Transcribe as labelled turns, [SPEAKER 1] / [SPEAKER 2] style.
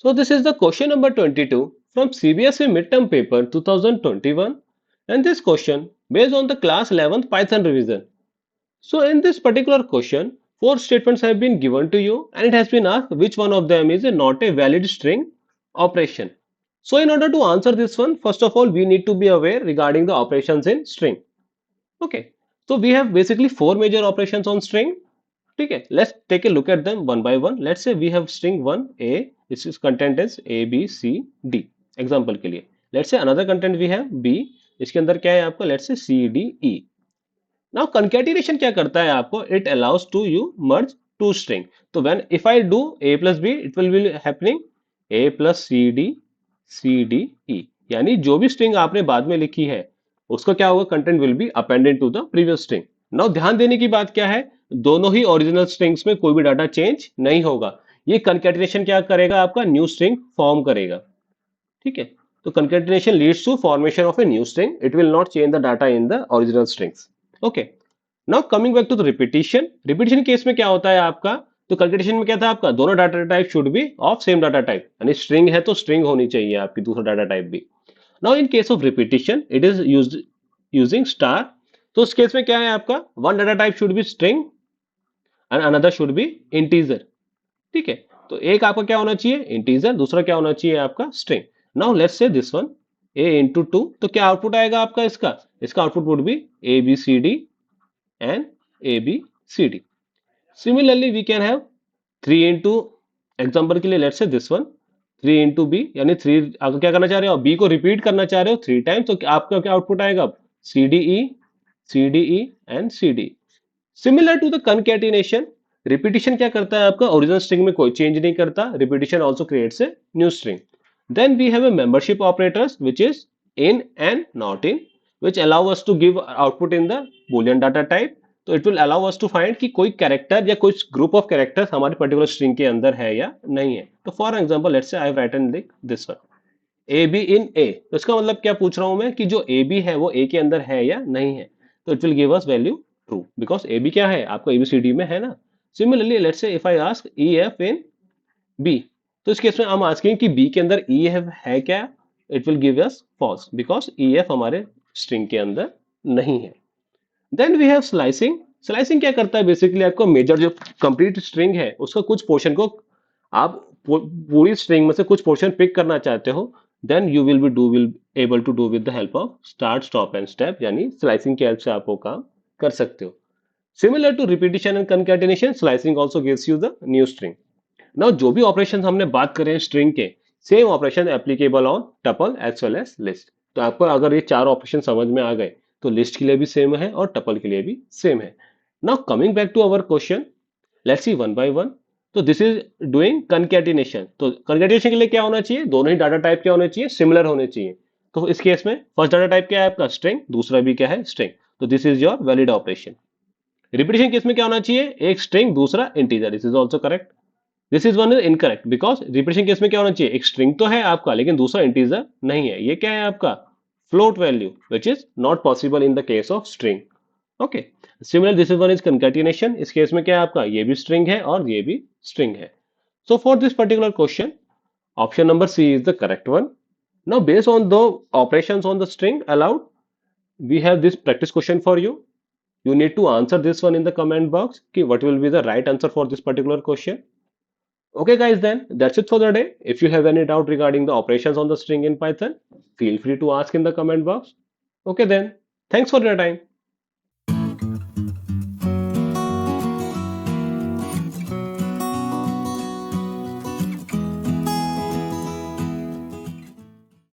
[SPEAKER 1] So this is the question number 22 from CBSE midterm paper 2021, and this question based on the class 11th Python revision. So in this particular question, four statements have been given to you and it has been asked which one of them is not a valid string operation. So in order to answer this one, first of all we need to be aware regarding the operations in string. Okay, so we have basically four major operations on string. Okay, let's take a look at them one by one. Let's say we have string 1 A, which is content is A B C D example के लिए. Let's say another content we have B, इसके अंदर क्या है आपका, let's say C D E. Now concatenation क्या करता है आपको, it allows to you merge two string. तो when if I do A plus B, it will be happening A plus C D C D E. यानी जो भी string आपने बाद में लिखी है उसका क्या होगा, content will be appended to the previous string. Now ध्यान देने की बात क्या है, दोनों ही ओरिजिनल स्ट्रिंग्स में कोई भी डाटा चेंज नहीं होगा. ये कंकैटिनेशन क्या करेगा, आपका न्यू स्ट्रिंग फॉर्म करेगा. ठीक है, तो concatenation leads to formation of a new string. It will not change the data in the original strings. Okay, now coming back to the repetition. Repetition case में क्या होता है आपका, तो कंकैटिनेशन में क्या था आपका, दोनों data type should be of same data type, यानी स्ट्रिंग है तो स्ट्रिंग होनी चाहिए आपकी दूसरा डाटा टाइप भी. Now in case of repetition it is used using star. तो उस केस में क्या है आपका, one data type should be string and another should be integer. ठीक है, तो एक आपका क्या होना चाहिए इंटीजर, दूसरा क्या होना चाहिए आपका string. Now let's say this one a into two, तो क्या आउटपुट आएगा आपका, इसका इसका output would be A B C D and A B C D. Similarly we can have three into, example के लिए let's say this one three into B, यानी three आप क्या करना चाह रहे हो, बी को रिपीट करना चाह रहे हो थ्री टाइम्स, तो आपका क्या आउटपुट आएगा, C D E C D E and C D. Similar to the concatenation, repetition क्या करता है आपका, ओरिजिनल स्ट्रिंग में कोई चेंज नहीं करता. Repetition also creates a new string. Then we have a membership operators which is in and not in, which allow us to give output in the Boolean data type. तो it will allow us to find कि कोई character या कुछ group of characters हमारे particular string के अंदर है या नहीं है. तो for example let's say I have written this one A B in A, तो इसका मतलब क्या पूछ रहा हूं मैं कि जो ए बी है वो ए के अंदर है या नहीं है. तो it will give us value true because A B क्या है आपका एबीसीडी में है ना. Similarly let's say if I ask E F in B, तो इस केस में हम आस्किंग कि बी के अंदर ई एफ है क्या, it will give us false because E F हमारे स्ट्रिंग के अंदर नहीं है. Then we have slicing. Slicing क्या करता है, बेसिकली आपको मेजर जो कंप्लीट स्ट्रिंग है उसका कुछ पोर्शन को आप पूरी स्ट्रिंग में से कुछ पोर्शन पिक करना चाहते हो, then you will able to do with the help of start stop and step, यानी स्लाइसिंग की हेल्प से आप वो काम कर सकते हो. Similar to repetition and concatenation, slicing also gives you the new string. Now जो भी ऑपरेशन हमने बात करें स्ट्रिंग के, same operation applicable on tuple as well as list. तो आपको अगर ये चार ऑपरेशन समझ में आ गए तो लिस्ट के लिए भी सेम है और टपल के लिए भी सेम है. Now coming back to our question, let's see one by one. तो दिस इज डूइंग कंकैटिनेशन. तो कंकैटिनेशन के लिए क्या होना चाहिए, दोनों ही डाटा टाइप क्या होने चाहिए, सिमिलर होने चाहिए. तो इस केस में फर्स्ट डाटा टाइप क्या है आपका स्ट्रिंग, दूसरा भी क्या है स्ट्रिंग. तो this is your valid operation. Repetition case में क्या होना चाहिए, एक स्ट्रिंग दूसरा integer. This is also correct. This is one is incorrect because repetition case में क्या होना चाहिए, एक स्ट्रिंग तो है आपका लेकिन दूसरा इंटीजर नहीं है. ये क्या है आपका float value which is not possible in the case of string. Okay, similar this is one is concatenation. इस केस में क्या है आपका, ये भी स्ट्रिंग है और ये भी स्ट्रिंग है. So for this particular question option number C is the correct one. Now based on the operations on the string allowed, we have this practice question for you. You need to answer this one in the comment box. Okay, what will be the right answer for this particular question? Okay, guys, then that's it for the day. If you have any doubt regarding the operations on the string in Python, feel free to ask in the comment box. Okay, then thanks for your time.